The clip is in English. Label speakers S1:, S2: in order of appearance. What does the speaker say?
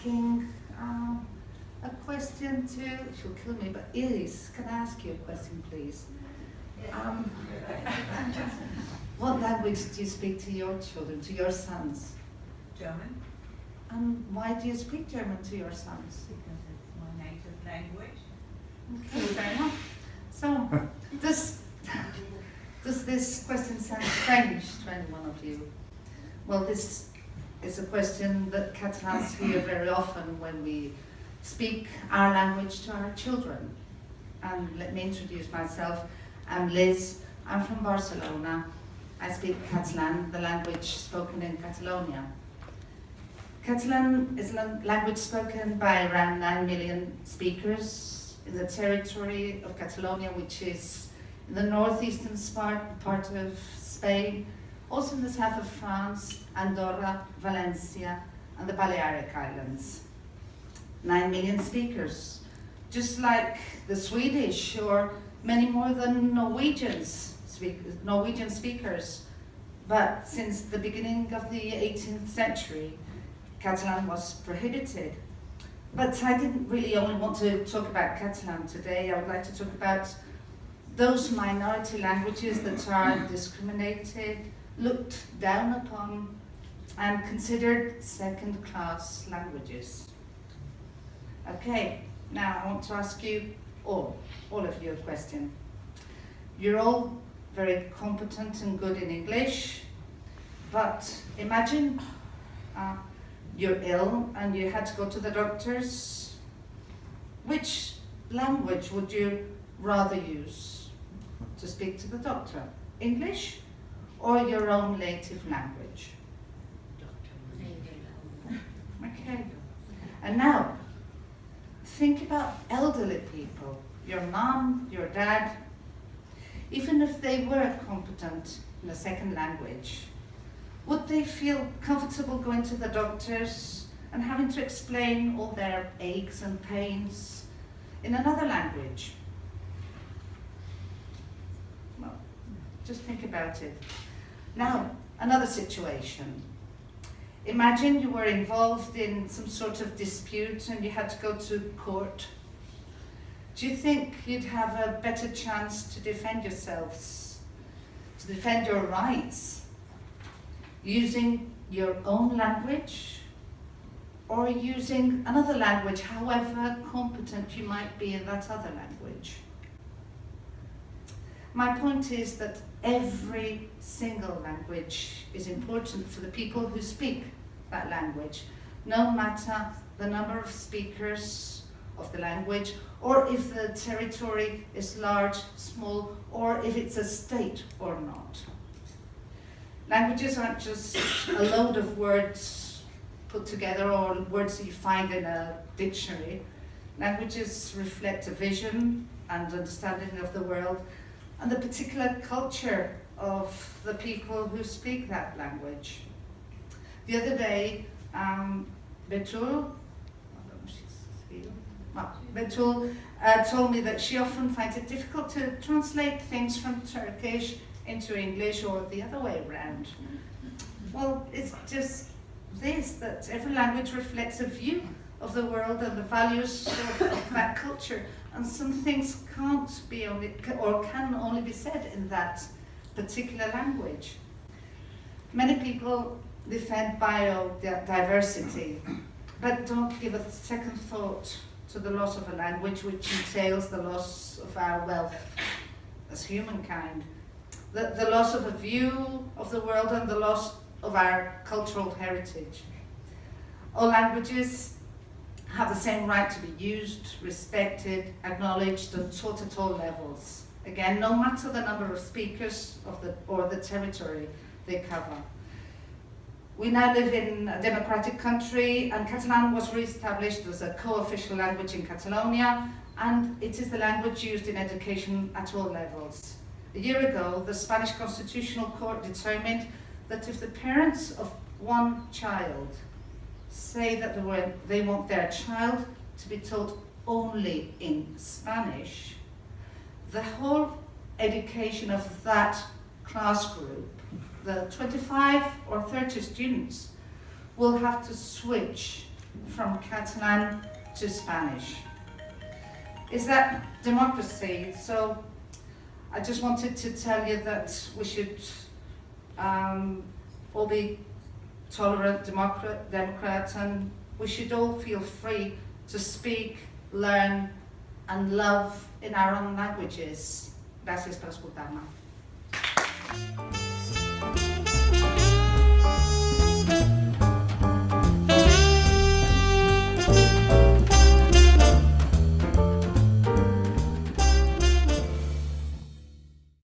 S1: asking a question to, she'll kill me, but Iris, can I ask you a question, please? What language do you speak to your children, to your sons?
S2: German.
S1: And why do you speak German to your sons?
S2: Because it's my native language.
S1: Okay, fair enough. So, does this question sound strange to any one of you? Well, this is a question that Catalans hear very often when we speak our language to our children. And let me introduce myself. I'm Liz. I'm from Barcelona. I speak Catalan, the language spoken in Catalonia. Catalan is a language spoken by around 9 million speakers in the territory of Catalonia, which is in the northeastern part of Spain, also in the south of France, Andorra, Valencia, and the Balearic Islands. 9 million speakers, just like the Swedish or many more than Norwegian speakers. But since the beginning of the 18th century, Catalan was prohibited. But I didn't really only want to talk about Catalan today. I would like to talk about those minority languages that are discriminated, looked down upon, and considered second-class languages. Okay, now I want to ask you all of you a question. You're all very competent and good in English, but imagine you're ill and you had to go to the doctors. Which language would you rather use to speak to the doctor? English or your own native language? Okay. And now, think about elderly people, your mom, your dad. Even if they were competent in a second language, would they feel comfortable going to the doctors and having to explain all their aches and pains in another language? Well, just think about it. Now, another situation. Imagine you were involved in some sort of dispute and you had to go to court. Do you think you'd have a better chance to defend yourselves, to defend your rights, using your own language or using another language, however competent you might be in that other language? My point is that every single language is important for the people who speak that language, no matter the number of speakers of the language, or if the territory is large, small, or if it's a state or not. Languages aren't just a load of words put together or words that you find in a dictionary. Languages reflect a vision and understanding of the world and the particular culture of the people who speak that language. The other day, Betul told me that she often finds it difficult to translate things from Turkish into English or the other way around. Well, it's just this, that every language reflects a view of the world and the values of that culture, and some things can't be only, or can only be said in that particular language. Many people defend biodiversity, but don't give a second thought to the loss of a language, which entails the loss of our wealth as humankind, the loss of a view of the world and the loss of our cultural heritage. All languages have the same right to be used, respected, acknowledged and taught at all levels. Again, no matter the number of speakers or the territory they cover. We now live in a democratic country, and Catalan was re-established as a co-official language in Catalonia, and it is the language used in education at all levels. A year ago, the Spanish Constitutional Court determined that if the parents of one child say that they want their child to be taught only in Spanish, the whole education of that class group, the 25 or 30 students, will have to switch from Catalan to Spanish. Is that democracy? So I just wanted to tell you that we should all be tolerant democrat, and we should all feel free to speak, learn and love in our own languages. Gracias por escucharme.